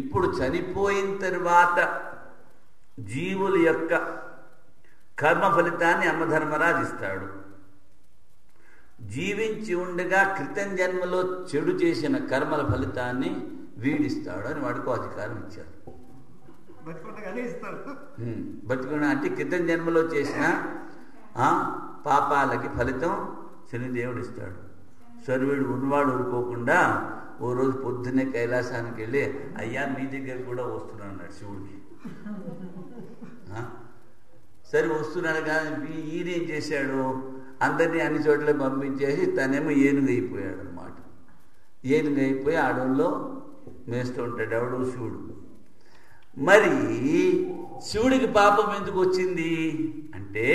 ఇప్పుడు చనిపోయిన తర్వాత జీవుల యొక్క కర్మ ఫలితాన్ని యమధర్మరాజు ఇస్తాడు. జీవించి ఉండగా క్రితం జన్మలో చెడు చేసిన కర్మల ఫలితాన్ని వీడిస్తాడు అని వాడికి అధికారం ఇచ్చారు. బతికుండా అంటే క్రితం జన్మలో చేసిన పాపాలకి ఫలితం శనిదేవుడు ఇస్తాడు. సర్వుడు ఉన్నవాడు ఊరుకోకుండా ఓ రోజు పొద్దున్నే కైలాసానికి వెళ్ళి, అయ్యా మీ దగ్గర కూడా వస్తున్నాను అన్నాడు శివుడికి. సరే వస్తున్నాడు, కానీ ఈయనేం చేశాడు, అందరినీ అన్ని చోట్ల పంపించేసి తనేమో ఏనుగు అయిపోయాడు అనమాట. ఏనుగు అయిపోయి అడవుల్లో మేస్తూ ఉంటాడు. ఎవడు? శివుడు. మరి శివుడికి పాపం ఎందుకు వచ్చింది అంటే,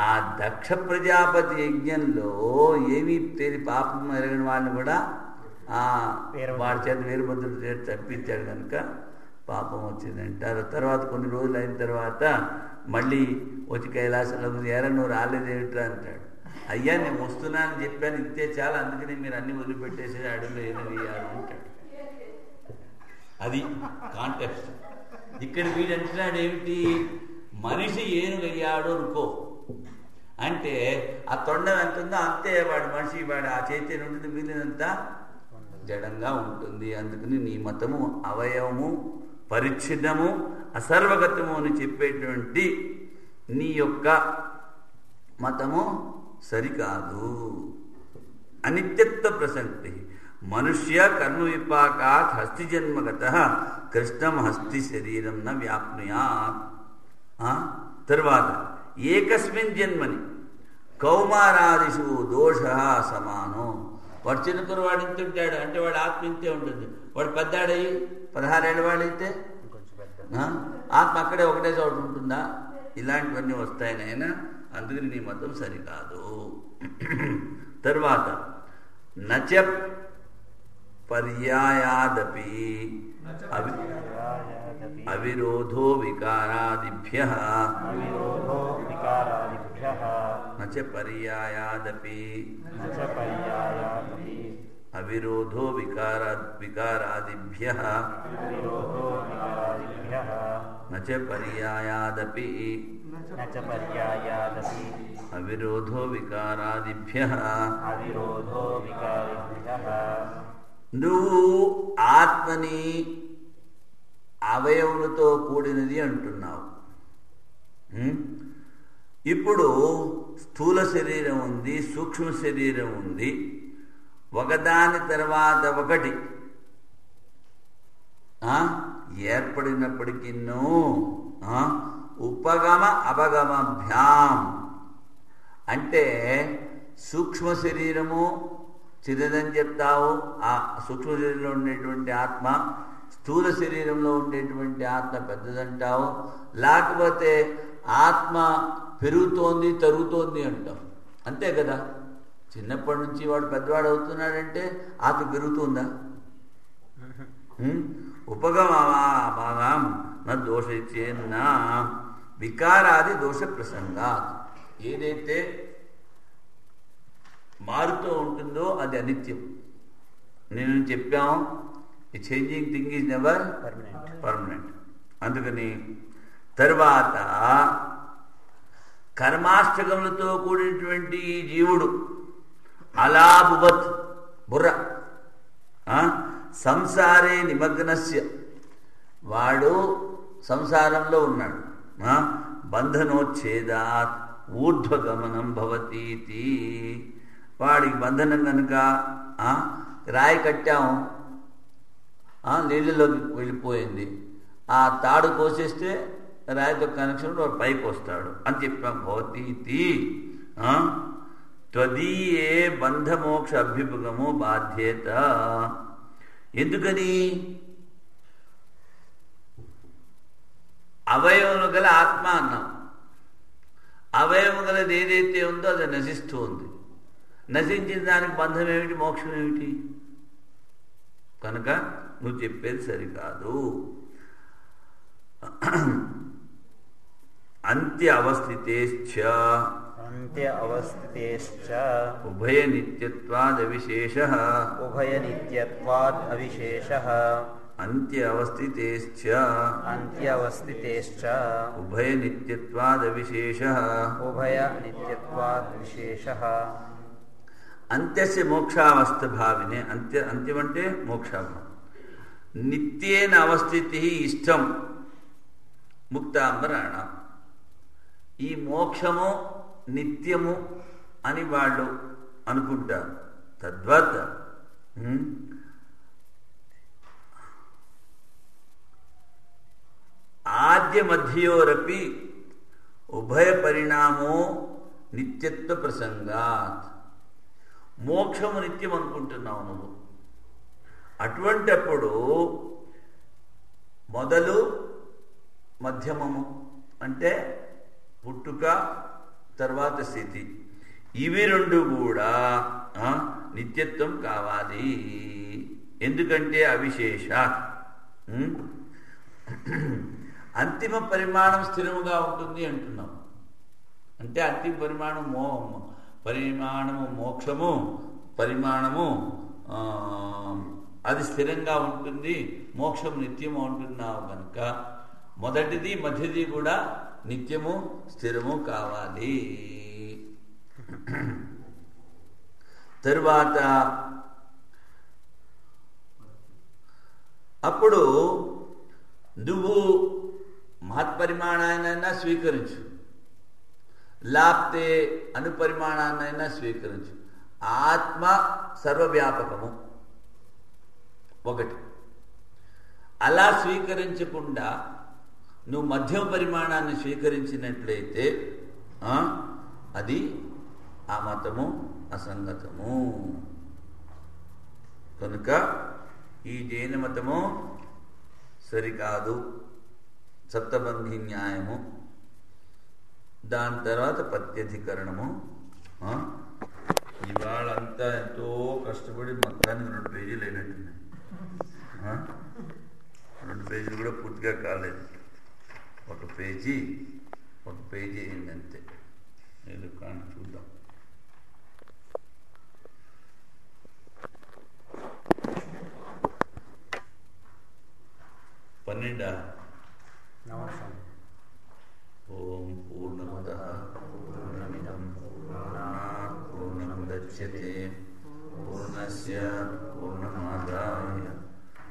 ఆ దక్ష ప్రజాపతి యజ్ఞంలో ఏమీ పాపం ఎరగని వాళ్ళని కూడా వాడి చేత వీరభద్రుడి చేత చంపించాడు కనుక పాపం వచ్చిందంటారు. తర్వాత కొన్ని రోజులు అయిన తర్వాత మళ్ళీ వచ్చి కైలాసంలో ఎరా నువ్వు రాలేదేమిట్రా అంటాడు. అయ్యా నేను వస్తున్నానని చెప్పాను, ఇంతే చాలా, అందుకని మీరు అన్ని వదిలిపెట్టేసి అడవిలో ఏనయ్యారు అంటాడు. అది కాంటెక్స్ట్. ఇక్కడ వీడు అంటున్నాడు ఏమిటి, మనిషి ఏనుగయ్యాడు అనుకో అంటే ఆ తొండం ఎంత ఉందో అంతే వాడు మనిషి, వాడు ఆ చైతన్యం ఉంటుంది, మిగిలినంతా జడంగా ఉంటుంది. అందుకని నీ మతము అవయవము, పరిచ్ఛిన్నము, అసర్వగతము అని చెప్పేటువంటి నీ యొక్క మతము సరికాదు. అనిత్యత్వ ప్రసక్తి మనుష్య కర్మ విపాకాత్ హస్తి జన్మగత కృష్ణం హస్తి శరీరం న వ్యాప్నుయాత్. తర్వాత ఏకస్మిన్ జన్మని కౌమారాదిషు దోష సమానం. వాడు చిన్నకురు వాడు ఇంత ఉంటాడు అంటే వాడు ఆత్మ ఇంతే ఉంటుంది. వాడు పెద్దాడయి 16 ఏళ్ళ వాడైతే ఆత్మ అక్కడే ఒకటే చోటు ఉంటుందా? ఇలాంటివన్నీ వస్తాయి నాయన, అందుకని నీ మతం సరికాదు. తర్వాత నచ పర్యాయాదపి అవిరోధో వికారాదిభ్యః నచ పర్యాయాదపి అవిరోధో వికారాదిభ్యః నచ పర్యాయాదపి అవిరోధో వికారాదిభ్యః. నువ్వు ఆత్మని అవయవులతో కూడినది అంటున్నావు. ఇప్పుడు స్థూల శరీరం ఉంది, సూక్ష్మ శరీరం ఉంది, ఒకదాని తర్వాత ఒకటి ఏర్పడినప్పటికిన్నూ ఉపగమ అపగమభ్యాం అంటే సూక్ష్మ శరీరము చిన్నదని చెప్తావు, ఆ సూక్ష్మ శరీరంలో ఉండేటువంటి ఆత్మ, స్థూల శరీరంలో ఉండేటువంటి ఆత్మ పెద్దదంటావు, లేకపోతే ఆత్మ పెరుగుతోంది తరుగుతోంది అంటాం. అంతే కదా. చిన్నప్పటి నుంచి వాడు పెద్దవాడు అవుతున్నాడంటే ఆత్మ పెరుగుతుందా? ఉపగమం నా దోషిచ్చేన్న వికారాది దోష ప్రసంగా. ఏదైతే మారుతూ ఉంటుందో అది అనిత్యం. నేను చెప్పాము, ఈ changing thing is never permanent. అందుకని తర్వాత కర్మాష్టకములతో కూడినటువంటి ఈ జీవుడు అలాభువత్ బుర్ర సంసారే నిమగ్నస్య, వాడు సంసారంలో ఉన్నాడు. బంధనోచ్ఛేదాత్ ఊర్ధ్వగమనం భవతీతి. వాడికి బంధనం కనుక రాయి కట్టాము, నీళ్ళలోకి వెళ్ళిపోయింది, ఆ తాడు కోసేస్తే రాయితో కనెక్షన్ వాడు పైకి వస్తాడు అని చెప్పాం. భవతీతి త్వదీయే బంధమోక్ష అభ్యుపగము బాధ్యత. ఎందుకని? అవయవము గల ఆత్మ అన్నాం. అవయవము గలది ఏదైతే ఉందో అది నశిస్తూ ఉంది. నశించిన దానికి బంధం ఏమిటి, మోక్షం ఏమిటి? కనుక నువ్వు చెప్పేది సరికాదు. అంత్య అవస్థితేశ్చ ఉభయ నిత్యత్వాద్ అవిశేషః అంత్య అవస్థితేశ్చ ఉభయ నిత్యత్వాద్ అవిశేషః అంత్యస్య మోక్షావస్థ భావినే. అంత్యం అంటే మోక్షాభావం. నిత్యేన అవస్థితి ఇష్టం ముక్తాంబరాణ. ఈ మోక్షము నిత్యము అని వాళ్ళు అనుకుంటారు. తద్వత్ ఆద్య మధ్యయోరపి ఉభయ పరిణామో నిత్యత్వ ప్రసంగాత్. మోక్షము నిత్యం అనుకుంటున్నావు నువ్వు. అటువంటప్పుడు మొదలు మధ్యమము అంటే పుట్టుక తర్వాత స్థితి, ఇవి రెండు కూడా నిత్యత్వం కావాలి. ఎందుకంటే అవిశేష. అంతిమ పరిమాణం స్థిరముగా ఉంటుంది అంటున్నాం. అంటే అంతిమ పరిమాణము మోక్షము పరిమాణము అది స్థిరంగా ఉంటుంది, మోక్షం నిత్యము అంటున్నావు కనుక మొదటిది మధ్యది కూడా నిత్యము స్థిరము కావాలి. తరువాత అప్పుడు నువ్వు మహత్పరిమాణాన్నైనా స్వీకరించు, లేకపోతే అనుపరిమాణాన్నైనా స్వీకరించు. ఆత్మ సర్వవ్యాపకము ఒకటి. అలా స్వీకరించకుండా నువ్వు మధ్యమ పరిమాణాన్ని స్వీకరించినట్లయితే అది ఆ మతము అసంగతము. కనుక ఈ జైన మతము సరికాదు. సప్తబంధి న్యాయము, దాని తర్వాత పత్యధికరణము. ఇవాళంతా ఎంతో కష్టపడి మొత్తానికి 2 పేజీలు అయినట్టున్నాయి. 2 పేజీలు కూడా పూర్తిగా కాలేదు. ఒక పేజీ అయింది అంతే. ఏదో కానీ చూద్దాం. ఓం పూర్ణమదః పూర్ణమిదం పూర్ణాత్ పూర్ణముదచ్యతే పూర్ణస్య పూర్ణమాదాయ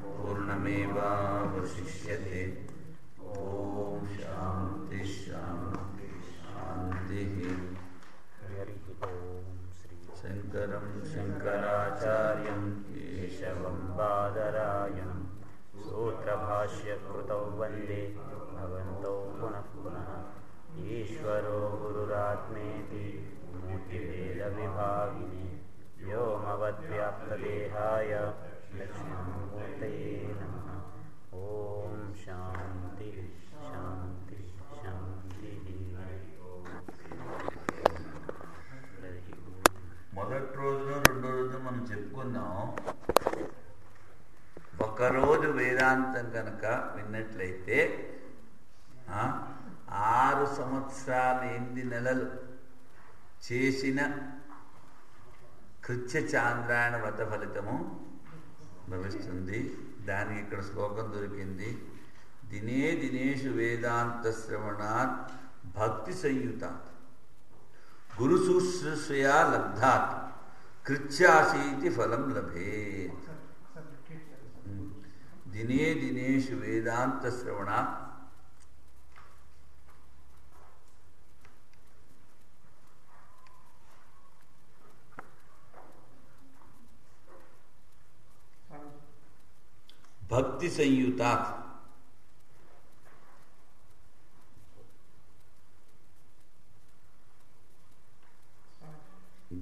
పూర్ణమేవావశిష్యతే. ఓం శాంతి శాంతి శాంతి. శంకరం శంకరాచార్యం కేశవం బాదరాయణం సూత్రభాష్యకృతౌ వందే భగవంతౌ పునః పునః. ఈశ్వరో గురురాత్మేతి మూర్తిభేద విభాగినే వ్యోమవద్వ్యాప్తదేహాయ దక్షిణామూర్తయే నమః. ఓం శాంతి శాంతి శాంతి. మొదటి రోజున రెండో రోజున మనం చెప్పుకున్నాం. ఒకరోజు వేదాంతం కనుక విన్నట్లయితే 6 సంవత్సరాలు 8 నెలలు చేసిన కృత్య చాంద్రాయణ వ్రత ఫలితము లభిస్తుంది. దానికి ఇక్కడ శ్లోకం దొరికింది. దినే దినేషు వేదాంత శ్రవణాత్ భక్తి సంయుతాత్ గురు శుశ్రూషయా లబ్ధాత్ కృత్యాసీతి ఫలం లభేత్. దినే దినేషు వేదాంత శ్రవణాత్ భక్తి సంయుతాత్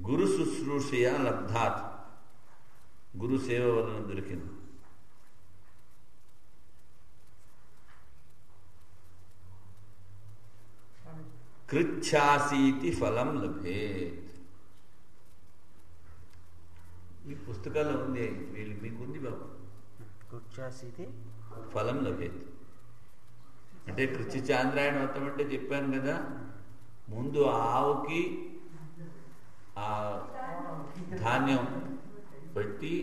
గురు శుశ్రూషయ లబ్ధాత్ గురు సేవ వలన దొరికింది. కృచ్ఛాసీతి ఫలం లభేత్. ఈ పుస్తకాల్లో ఉంది, వీళ్ళు మీకుంది బాబు. కృచ్ఛాసీతి ఫలం లభేత్ అంటే కృచ్ఛ చాంద్రాయణ వ్రతం అంటే చెప్పాను కదా, ముందు ఆవుకి ఆ ధాన్యం పెట్టి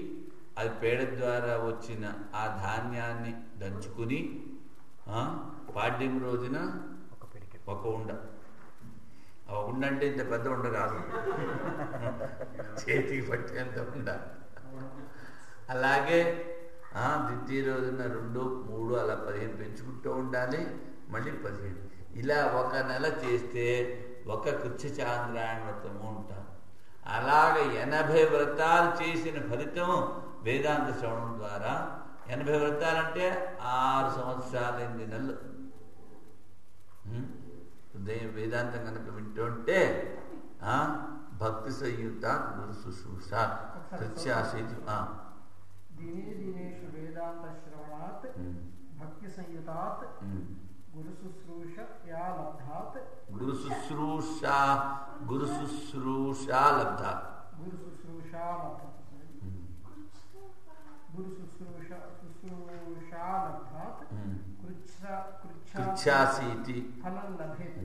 అది పేడ ద్వారా వచ్చిన ఆ ధాన్యాన్ని దంచుకుని పాడ్యం రోజున ఒక ఉండ. ఆ ఉండ అంటే ఇంత పెద్ద ఉండ కాదు, చేతికి పట్టేంత ఉండ. అలాగే ద్వితీయ రోజున 2, 3 అలా 15 పెంచుకుంటూ ఉండాలి. మళ్ళీ 15 ఇలా ఒక నెల చేస్తే ఒక కృచ్ఛ చాంద్రాయణ వ్రతము ఉంటారు. అలాగే 80 వ్రతాలు చేసిన ఫలితము వేదాంత శ్రవణం ద్వారా. 80 వ్రతాలంటే 6 సంవత్సరాలు 8 నెలలు వేదాంతం కనుక వింటుంటే భక్తి సంయుత గురు శుశ్రూష కృత్యాసీతి. దినే దినేషు వేదాంత శ్రవణాత్ భక్తి సంయుతాత్ గురు శుశ్రూషయా లబ్ధాత్ గురు శుశ్రూషా లబ్ధాత్ కృచ్ఛాసీతి ఫలం లభేత్.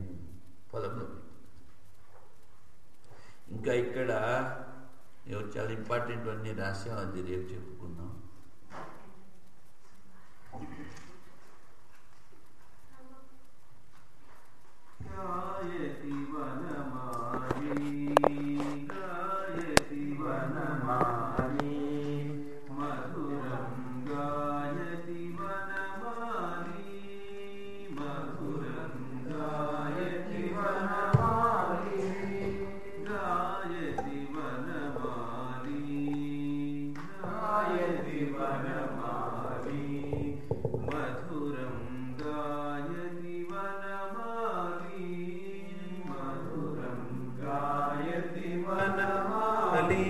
ఇంకా ఇక్కడ చాలా ఇంపార్టెంట్ అన్నీ రాసాం, అది రేపు చెప్పుకుందాం. గాయతి వనమాలి గాయతి వనమాలి మధురం గాయతి వనమాలి మధురం గాయతి వనమాలి గాయతి వనమాలి గాయతి వనమాలి మధురం గాయతి వనమాలి మధురం గాయతి వనమాలి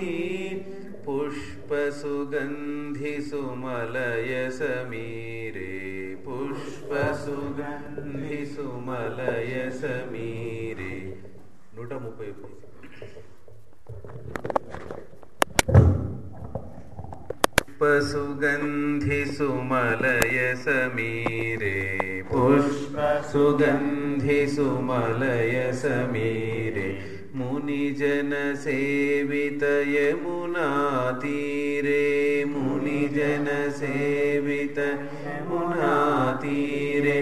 పుష్పసుగంధి సుమలయ సమీరే పుష్పసుగంధి సుమలయ సమీరే. 130 పుష్పసుగంధి సుమలయ సమీరే పుష్పసుగంధి సుమలయ సమీరే మునిజన సేవిత యమునా తీరే మునిజన సేవిత యమునా తీరే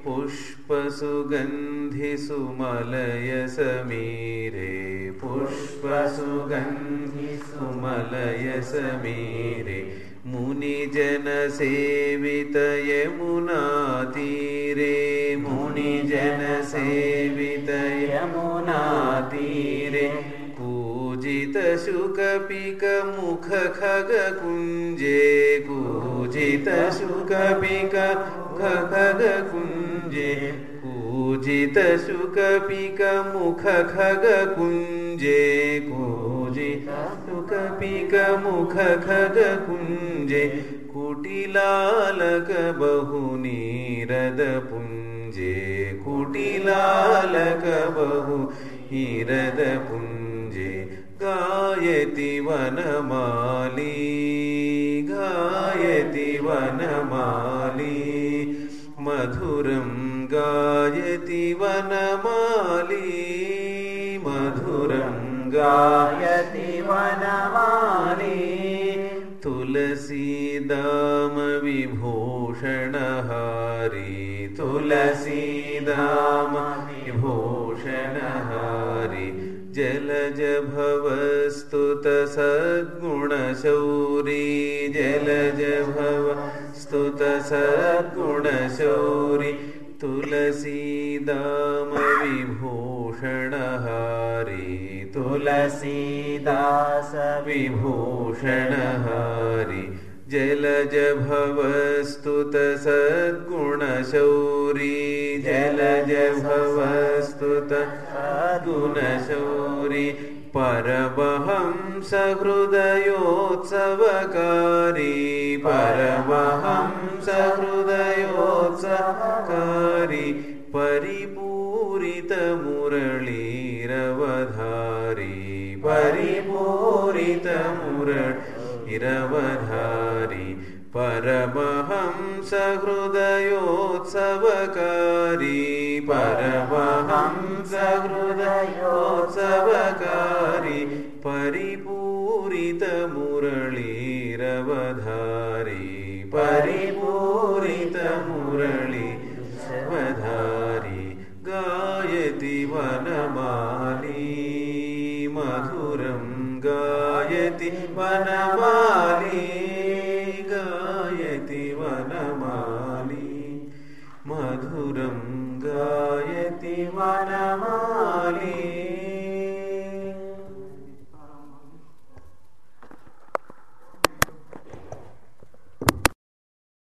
పుష్పసుగంధి సుమలయ సమీరే పుష్పసుగంధి సుమలయ సమీరే మునిజన సేవిత యమునా తీరే మునిజన సేవిత యమునా తీరే కూజిత శుకపిక ముఖ ఖగ కుంజే కూజిత శుకపిక ముఖ ఖగ కుంజే కూజిత శుకపిక ముఖ ఖగ కుంజే కూజిత శుకపిక ముఖ ఖగ కుంజే కుటిలాలక బహునీరద పుంజే కుటిలాలక బహు నీరద పుంజే గాయతి వనమాలి గాయతి వనమాలి మధురం గాయతి వనమాలి మధురం గా गायति वनमाली तुलसीदाम विभूषणहारी तुलसीदाम विभूषणहारी जलज भवस्तुत सद्गुणशौरी जलज भवस्तुत सद्गुणशौरी तुलसीदाम विभूषणहारी तुलसीदास विभूषणहारी जलज भवस्तुत सद्गुणशौरी जलज भवस्तुत सद्गुणशौरी परमहंस हृदयोत्सवकारी परमहंस हृदयोत्सवकारी परिपूरित मुरलीरवधारी परिपूरित मुरलीरवधारी परमहंस हृदयोत्सवकारी परमहंस हृदयोत्सवकारी परिपूरित मुरलीरवधारी परिपूरित मुरलीरवधारी गायति वनमाली मधुरं गायति वनमाली गायति वनमाली मधुरं गायति वनमाली